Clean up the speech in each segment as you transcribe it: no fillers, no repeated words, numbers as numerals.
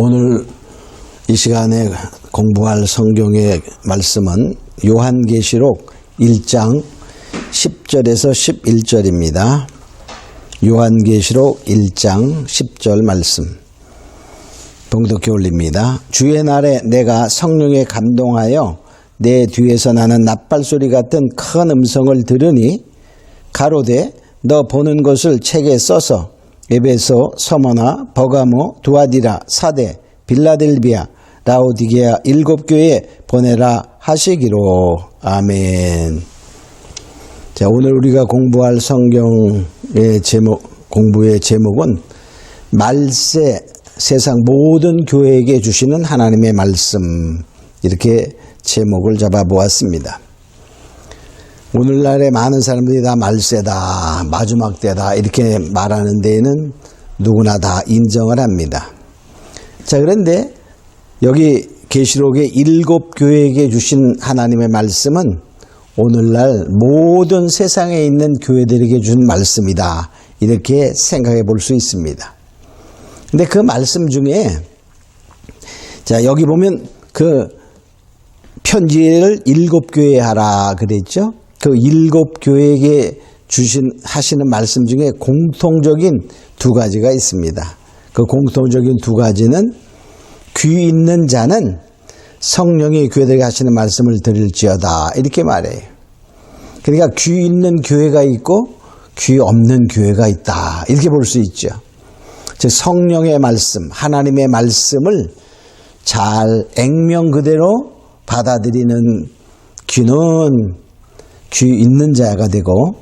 오늘 이 시간에 공부할 성경의 말씀은 요한계시록 1장 10절에서 11절입니다. 요한계시록 1장 10절 말씀 봉독해 올립니다. 주의 날에 내가 성령에 감동하여 내 뒤에서 나는 낫발소리 같은 큰 음성을 들으니 가로되 너 보는 것을 책에 써서 에베소, 서머나, 버가모, 두아디라, 사데, 빌라델비아, 라오디게아 7교회에 보내라 하시기로. 아멘. 자, 오늘 우리가 공부할 성경의 공부의 제목은 말세, 세상 모든 교회에게 주시는 하나님의 말씀, 이렇게 제목을 잡아보았습니다. 오늘날에 많은 사람들이 다 말세다, 마지막 때다 이렇게 말하는 데에는 누구나 다 인정을 합니다. 자, 그런데 여기 계시록의 7교회에게 주신 하나님의 말씀은 오늘날 모든 세상에 있는 교회들에게 준 말씀이다, 이렇게 생각해 볼 수 있습니다. 근데 그 말씀 중에 자, 여기 보면 그 편지를 7교회에 하라 그랬죠. 그 7교회에게 하시는 말씀 중에 공통적인 두 가지가 있습니다. 그 공통적인 두 가지는 귀 있는 자는 성령이 교회들에게 하시는 말씀을 들을지어다, 이렇게 말해요. 그러니까 귀 있는 교회가 있고 귀 없는 교회가 있다, 이렇게 볼 수 있죠. 즉 성령의 말씀, 하나님의 말씀을 잘 액면 그대로 받아들이는 귀는 귀 있는 자가 되고,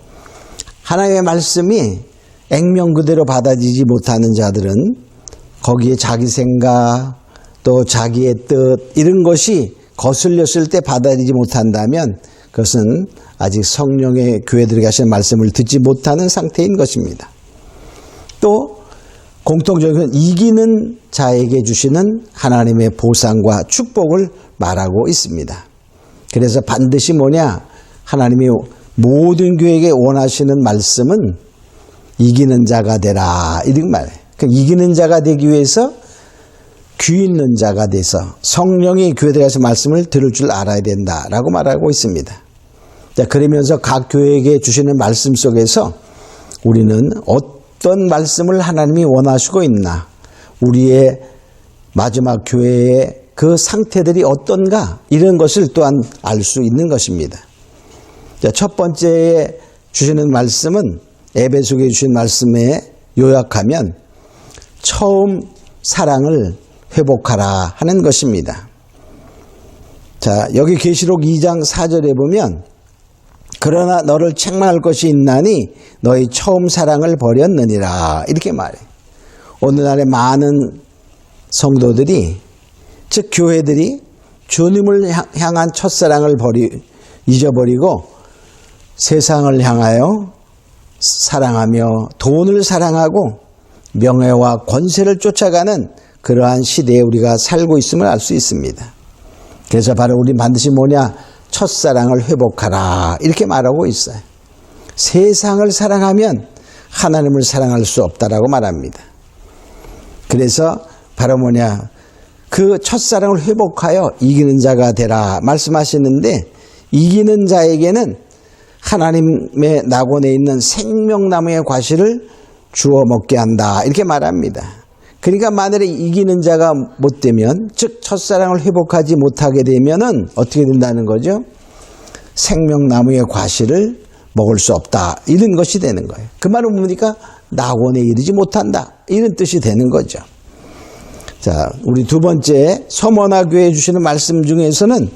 하나님의 말씀이 액면 그대로 받아들이지 못하는 자들은 거기에 자기 생각 또 자기의 뜻 이런 것이 거슬렸을 때 받아들이지 못한다면 그것은 아직 성령의 교회들에게 하시는 말씀을 듣지 못하는 상태인 것입니다. 또 공통적인 이기는 자에게 주시는 하나님의 보상과 축복을 말하고 있습니다. 그래서 반드시 뭐냐? 하나님이 모든 교회에게 원하시는 말씀은 이기는 자가 되라, 이런 말이에요. 이기는 자가 되기 위해서 귀 있는 자가 돼서 성령이 교회들에게 하신 말씀을 들을 줄 알아야 된다라고 말하고 있습니다. 자, 그러면서 각 교회에게 주시는 말씀 속에서 우리는 어떤 말씀을 하나님이 원하시고 있나, 우리의 마지막 교회의 그 상태들이 어떤가, 이런 것을 또한 알 수 있는 것입니다. 자, 첫 번째에 주시는 말씀은 에베소에 주신 말씀에 요약하면 처음 사랑을 회복하라 하는 것입니다. 자, 여기 계시록 2장 4절에 보면 그러나 너를 책망할 것이 있나니 너희 처음 사랑을 버렸느니라, 이렇게 말해요. 오늘날의 많은 성도들이, 즉 교회들이 주님을 향한 첫사랑을 잊어버리고 세상을 향하여 사랑하며 돈을 사랑하고 명예와 권세를 쫓아가는 그러한 시대에 우리가 살고 있음을 알 수 있습니다. 그래서 바로 우리 반드시 뭐냐? 첫사랑을 회복하라, 이렇게 말하고 있어요. 세상을 사랑하면 하나님을 사랑할 수 없다라고 말합니다. 그래서 바로 뭐냐? 그 첫사랑을 회복하여 이기는 자가 되라 말씀하시는데, 이기는 자에게는 하나님의 낙원에 있는 생명나무의 과실을 주워 먹게 한다, 이렇게 말합니다. 그러니까 만일에 이기는 자가 못 되면, 즉 첫사랑을 회복하지 못하게 되면은 어떻게 된다는 거죠? 생명나무의 과실을 먹을 수 없다, 이런 것이 되는 거예요. 그 말은 뭡니까? 낙원에 이르지 못한다, 이런 뜻이 되는 거죠. 자, 우리 두 번째 서머나 교회에 주시는 말씀 중에서는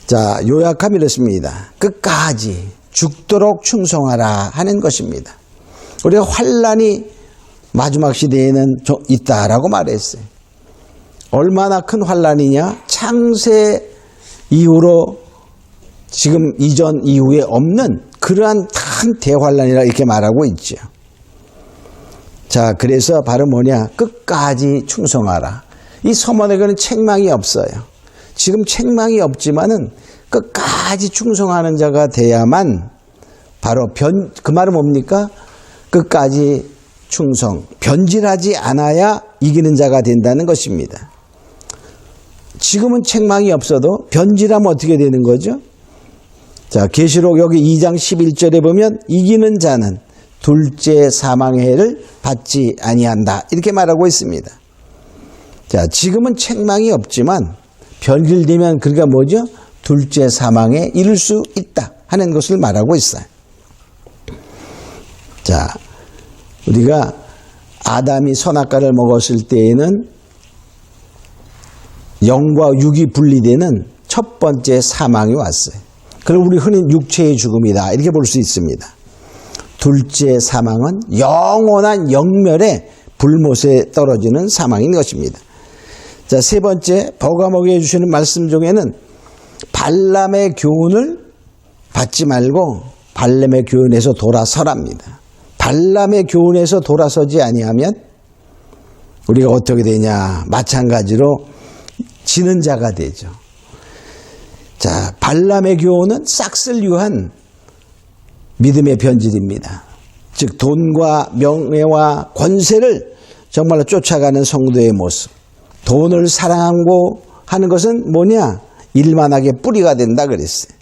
자, 요약하면 이렇습니다. 끝까지 죽도록 충성하라 하는 것입니다. 우리가 환난이 마지막 시대에는 있다라고 말했어요. 얼마나 큰 환난이냐? 창세 이후로 지금 이전 이후에 없는 그러한 큰 대환난이라 이렇게 말하고 있죠. 자, 그래서 바로 뭐냐? 끝까지 충성하라. 이 서머나교는 책망이 없어요. 지금 책망이 없지만은 끝까지 충성하는 자가 돼야만 바로 그 말은 뭡니까? 끝까지 충성, 변질하지 않아야 이기는 자가 된다는 것입니다. 지금은 책망이 없어도 변질하면 어떻게 되는 거죠? 자, 계시록 여기 2장 11절에 보면 이기는 자는 둘째 사망의 해를 받지 아니한다 이렇게 말하고 있습니다. 자, 지금은 책망이 없지만 변질되면 그러니까 뭐죠? 둘째 사망에 이를 수 있다 하는 것을 말하고 있어요. 자, 우리가 아담이 선악과를 먹었을 때에는 영과 육이 분리되는 첫 번째 사망이 왔어요. 그럼 우리 흔히 육체의 죽음이다 이렇게 볼 수 있습니다. 둘째 사망은 영원한 영멸의 불못에 떨어지는 사망인 것입니다. 자, 세 번째 버가목이 해주시는 말씀 중에는 발람의 교훈을 받지 말고 발람의 교훈에서 돌아서랍니다. 발람의 교훈에서 돌아서지 아니하면 우리가 어떻게 되냐? 마찬가지로 지는 자가 되죠. 자, 발람의 교훈은 싹쓸 유한 믿음의 변질입니다. 즉 돈과 명예와 권세를 정말로 쫓아가는 성도의 모습. 돈을 사랑하고 하는 것은 뭐냐? 일만하게 뿌리가 된다 그랬어요.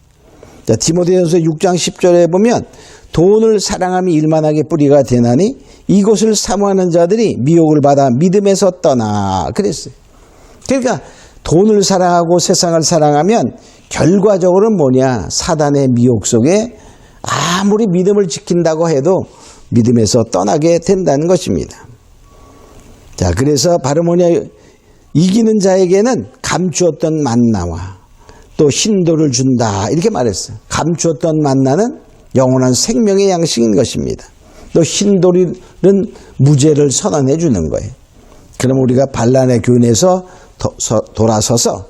자, 디모데전서 6장 10절에 보면 돈을 사랑함이 일만하게 뿌리가 되나니 이것을 사모하는 자들이 미혹을 받아 믿음에서 떠나 그랬어요. 그러니까 돈을 사랑하고 세상을 사랑하면 결과적으로는 뭐냐? 사단의 미혹 속에 아무리 믿음을 지킨다고 해도 믿음에서 떠나게 된다는 것입니다. 자, 그래서 바로 뭐냐? 이기는 자에게는 감추었던 만나와 또 신도를 준다 이렇게 말했어요. 감추었던 만나는 영원한 생명의 양식인 것입니다. 또 신도는 무죄를 선언해 주는 거예요. 그럼 우리가 반란의 교훈에서 돌아서서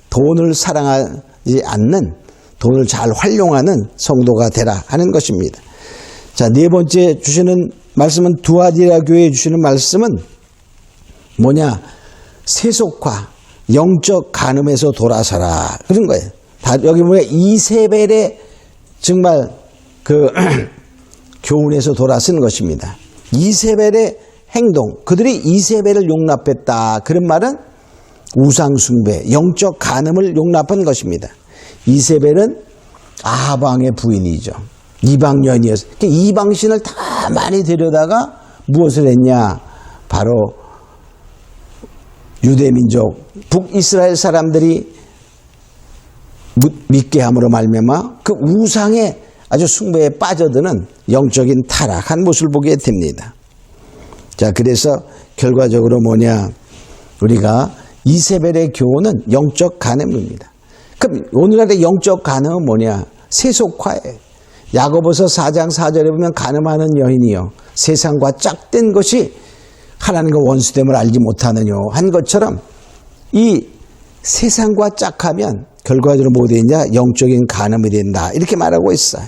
돈을 사랑하지 않는 돈을 잘 활용하는 성도가 되라 하는 것입니다. 자, 네 번째 주시는 말씀은 두아디라 교회에 주시는 말씀은 뭐냐? 세속화, 영적 간음에서 돌아서라 그런 거예요. 다 여기 보면 이세벨의 정말 그 교훈에서 돌아서는 것입니다. 이세벨의 행동, 그들이 이세벨을 용납했다. 그런 말은 우상숭배, 영적 간음을 용납한 것입니다. 이세벨은 아합 왕의 부인이죠. 이방년이었어요. 이방신을 다 많이 데려다가 무엇을 했냐? 바로 유대민족, 북이스라엘 사람들이 믿게 함으로 말미암아 그 우상의 아주 숭배에 빠져드는 영적인 타락한 모습을 보게 됩니다. 자, 그래서 결과적으로 뭐냐? 우리가 이세벨의 교훈은 영적 간음입니다. 그럼 오늘날의 영적 간음은 뭐냐? 세속화예요. 야고보서 4장 4절에 보면 간음하는 여인이요 세상과 짝된 것이 하나님과 원수됨을 알지 못하느뇨 한 것처럼 이 세상과 짝하면 결과적으로 뭐 되냐? 영적인 간음이 된다 이렇게 말하고 있어요.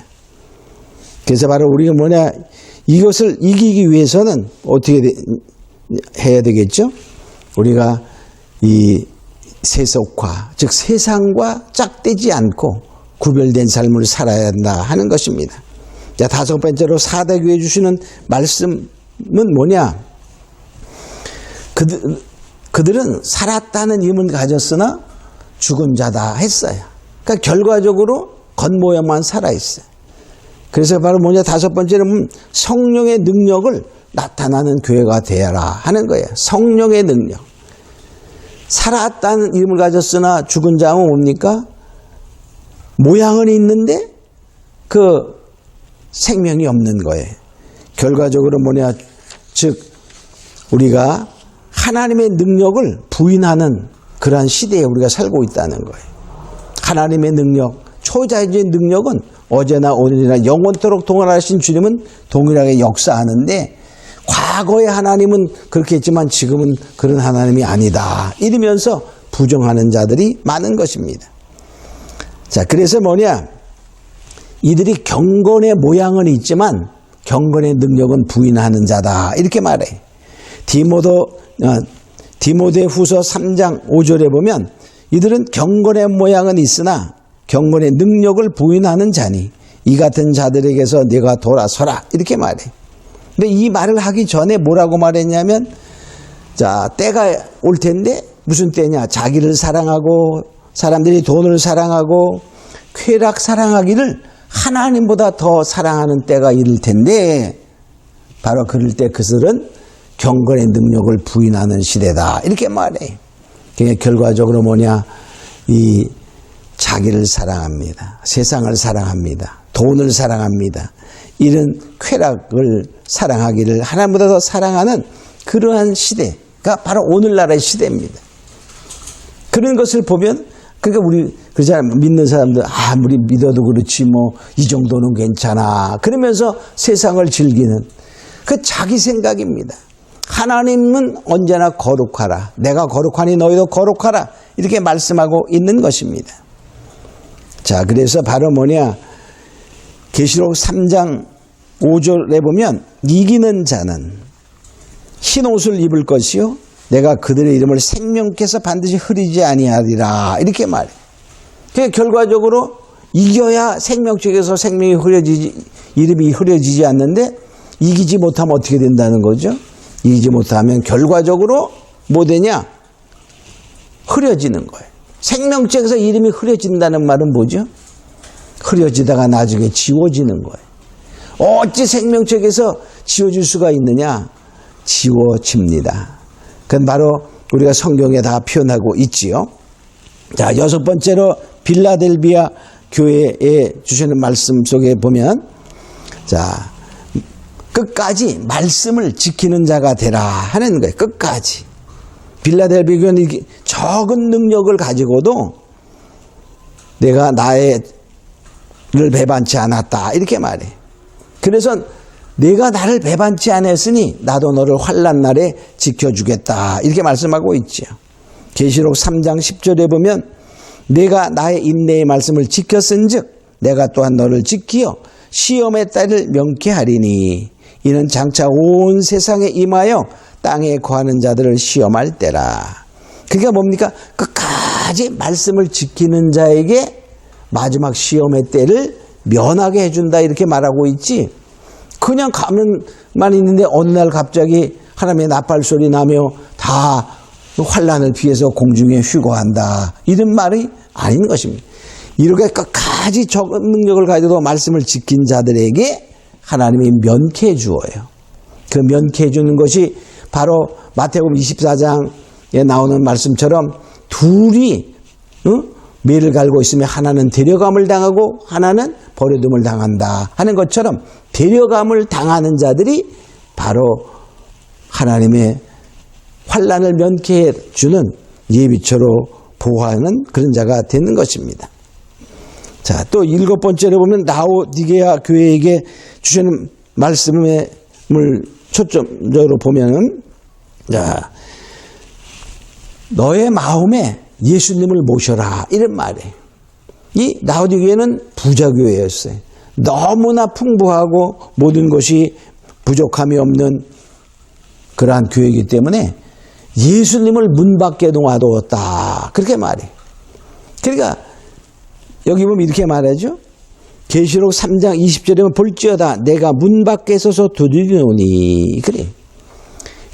그래서 바로 우리가 뭐냐? 이것을 이기기 위해서는 어떻게 해야 되겠죠? 우리가 이 세속화, 즉 세상과 짝되지 않고 구별된 삶을 살아야 한다 하는 것입니다. 자, 다섯 번째로 사대교회 주시는 말씀은 뭐냐? 그들은 살았다는 힘은 가졌으나 죽은 자다 했어요. 그러니까 결과적으로 겉모양만 살아있어요. 그래서 바로 뭐냐? 다섯 번째는 성령의 능력을 나타나는 교회가 되어라 하는 거예요. 성령의 능력. 살았다는 이름을 가졌으나 죽은 자는 뭡니까? 모양은 있는데 그 생명이 없는 거예요. 결과적으로 뭐냐? 즉 우리가 하나님의 능력을 부인하는 그러한 시대에 우리가 살고 있다는 거예요. 하나님의 능력, 초자연적인 능력은 어제나 오늘이나 영원토록 동일하신 주님은 동일하게 역사하는데 과거의 하나님은 그렇게 했지만 지금은 그런 하나님이 아니다. 이러면서 부정하는 자들이 많은 것입니다. 자, 그래서 뭐냐? 이들이 경건의 모양은 있지만 경건의 능력은 부인하는 자다. 이렇게 말해. 디모데 후서 3장 5절에 보면 이들은 경건의 모양은 있으나 경건의 능력을 부인하는 자니 이 같은 자들에게서 네가 돌아서라. 이렇게 말해. 근데 이 말을 하기 전에 뭐라고 말했냐면 자, 때가 올 텐데 무슨 때냐? 자기를 사랑하고 사람들이 돈을 사랑하고 쾌락 사랑하기를 하나님보다 더 사랑하는 때가 이를 텐데 바로 그럴 때 그들은 경건의 능력을 부인하는 시대다. 이렇게 말해. 그러니까 결과적으로 뭐냐? 이 자기를 사랑합니다. 세상을 사랑합니다. 돈을 사랑합니다. 이런 쾌락을 사랑하기를 하나님보다 더 사랑하는 그러한 시대가 바로 오늘날의 시대입니다. 그런 것을 보면 그러니까 우리 그렇잖아요. 믿는 사람들 아무리 믿어도 그렇지 뭐 이 정도는 괜찮아. 그러면서 세상을 즐기는 그 자기 생각입니다. 하나님은 언제나 거룩하라. 내가 거룩하니 너희도 거룩하라. 이렇게 말씀하고 있는 것입니다. 자, 그래서 바로 뭐냐? 계시록 3장 5절에 보면 이기는 자는 흰 옷을 입을 것이요 내가 그들의 이름을 생명께서 반드시 흐리지 아니하리라. 이렇게 말해. 그러니까 결과적으로 이겨야 생명책에서 생명이 이름이 흐려지지 않는데 이기지 못하면 어떻게 된다는 거죠? 이기지 못하면 결과적으로 뭐 되냐? 흐려지는 거예요. 생명책에서 이름이 흐려진다는 말은 뭐죠? 흐려지다가 나중에 지워지는 거예요. 어찌 생명책에서 지워질 수가 있느냐? 지워집니다. 그건 바로 우리가 성경에 다 표현하고 있지요. 자, 6번째로 빌라델비아 교회에 주시는 말씀 속에 보면 자, 끝까지 말씀을 지키는 자가 되라 하는 거예요. 끝까지. 빌라델비아 교회는 적은 능력을 가지고도 내가 나를 배반치 않았다 이렇게 말해. 그래서 내가 나를 배반치 않았으니 나도 너를 환난 날에 지켜주겠다 이렇게 말씀하고 있죠. 계시록 3장 10절에 보면 내가 나의 인내의 말씀을 지켰은즉 내가 또한 너를 지키어 시험의 때를 명쾌하리니 이는 장차 온 세상에 임하여 땅에 거하는 자들을 시험할 때라. 그게 뭡니까? 끝까지 말씀을 지키는 자에게 마지막 시험의 때를 면하게 해준다 이렇게 말하고 있지. 그냥 가면만 있는데 어느 날 갑자기 하나님의 나팔 소리 나며 다 환난을 피해서 공중에 휴거한다 이런 말이 아닌 것입니다. 이렇게 끝까지 적은 능력을 가지고 말씀을 지킨 자들에게 하나님이 면케해 주어요. 그 면케해 주는 것이 바로 마태복음 24장에 나오는 말씀처럼 둘이 매를 갈고 있으면 하나는 데려감을 당하고 하나는 버려둠을 당한다 하는 것처럼 데려감을 당하는 자들이 바로 하나님의 환난을 면케해 주는 예비처로 보호하는 그런 자가 되는 것입니다. 자, 또 7번째로 보면 라오디게아 교회에게 주시는 말씀을 초점적으로 보면은 자, 너의 마음에 예수님을 모셔라 이런 말이에요. 이 라오디게아 교회는 부자 교회였어요. 너무나 풍부하고 모든 것이 부족함이 없는 그러한 교회이기 때문에 예수님을 문 밖에 놓아두었다 그렇게 말해. 그러니까 여기 보면 이렇게 말하죠. 계시록 3장 20절에 보면 볼지어다 내가 문 밖에 서서 두드리노니 그래.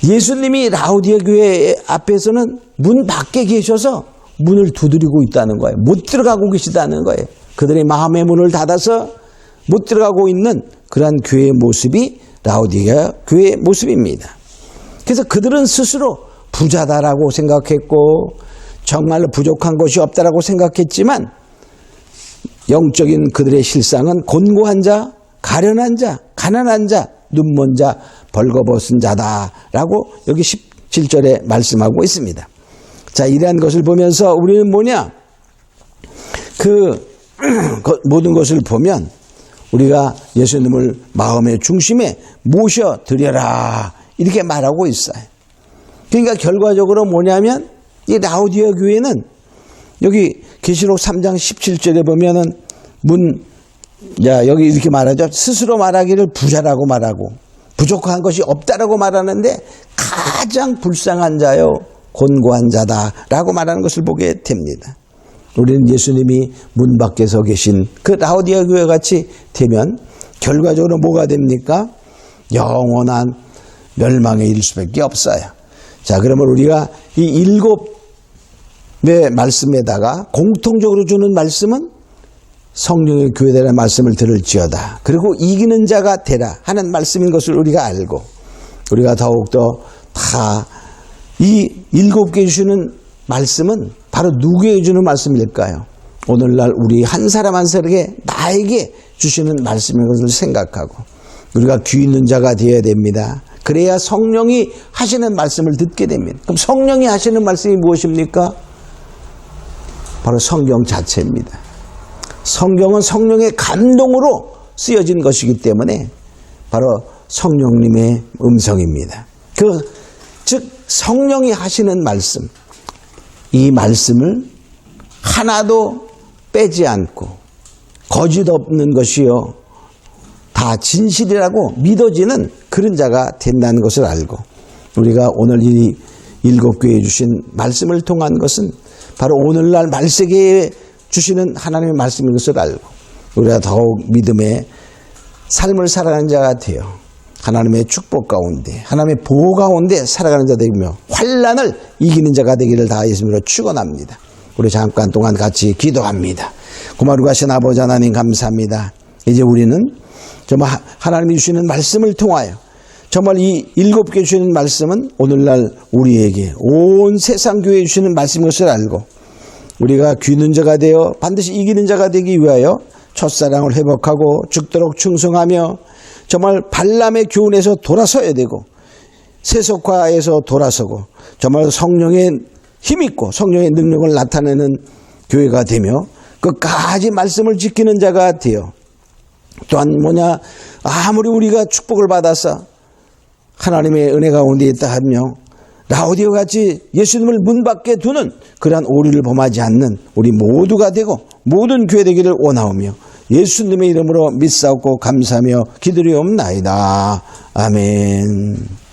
예수님이 라오디게아 교회 앞에서는 문 밖에 계셔서 문을 두드리고 있다는 거예요. 못 들어가고 계시다는 거예요. 그들의 마음의 문을 닫아서 못 들어가고 있는 그러한 교회의 모습이 라오디게아 교회의 모습입니다. 그래서 그들은 스스로 부자다라고 생각했고 정말로 부족한 것이 없다라고 생각했지만 영적인 그들의 실상은 곤고한 자, 가련한 자, 가난한 자, 눈먼 자, 벌거벗은 자다라고 여기 17절에 말씀하고 있습니다. 자, 이러한 것을 보면서 우리는 뭐냐? 그 모든 것을 보면 우리가 예수님을 마음의 중심에 모셔드려라 이렇게 말하고 있어요. 그러니까 결과적으로 뭐냐면 이 라오디게아 교회는 여기 계시록 3장 17절에 보면은 여기 이렇게 말하죠. 스스로 말하기를 부자라고 말하고 부족한 것이 없다라고 말하는데 가장 불쌍한 자요 곤고한 자다라고 말하는 것을 보게 됩니다. 우리는 예수님이 문 밖에 서 계신 그 라오디게아 교회 같이 되면 결과적으로 뭐가 됩니까? 영원한 멸망에 이를 수밖에 없어요. 자, 그러면 우리가 이 7의 말씀에다가 공통적으로 주는 말씀은 성령의 교회되라는 말씀을 들을지어다. 그리고 이기는 자가 되라 하는 말씀인 것을 우리가 알고, 우리가 더욱더 다 이 7개 주시는 말씀은 바로 누구에게 주는 말씀일까요? 오늘날 우리 한 사람 한 사람에게 나에게 주시는 말씀인 것을 생각하고 우리가 귀 있는 자가 되어야 됩니다. 그래야 성령이 하시는 말씀을 듣게 됩니다. 그럼 성령이 하시는 말씀이 무엇입니까? 바로 성경 자체입니다. 성경은 성령의 감동으로 쓰여진 것이기 때문에 바로 성령님의 음성입니다. 즉 성령이 하시는 말씀, 이 말씀을 하나도 빼지 않고 거짓 없는 것이요 다 진실이라고 믿어지는 그런 자가 된다는 것을 알고, 우리가 오늘 이 7교회에 주신 말씀을 통한 것은 바로 오늘날 말세계에 주시는 하나님의 말씀인 것을 알고, 우리가 더욱 믿음의 삶을 살아가는 자가 되어 하나님의 축복 가운데, 하나님의 보호 가운데 살아가는 자 되며 환난을 이기는 자가 되기를 다 예수님으로 축원합니다. 우리 잠깐 동안 같이 기도합니다. 고마우고 하신 아버지 하나님 감사합니다. 이제 우리는 정말 하나님이 주시는 말씀을 통하여 정말 이 7개 주시는 말씀은 오늘날 우리에게 온 세상 교회에 주시는 말씀인 것을 알고, 우리가 귀는 자가 되어 반드시 이기는 자가 되기 위하여 첫사랑을 회복하고 죽도록 충성하며 정말 발람의 교훈에서 돌아서야 되고 세속화에서 돌아서고 정말 성령의 힘있고 성령의 능력을 나타내는 교회가 되며 끝까지 말씀을 지키는 자가 되어, 또한 아무리 우리가 축복을 받아서 하나님의 은혜 가운데 있다 하며 라오디오 같이 예수님을 문 밖에 두는 그러한 오류를 범하지 않는 우리 모두가 되고 모든 교회 되기를 원하오며 예수님의 이름으로 믿사옵고 감사하며 기도리옵나이다. 아멘.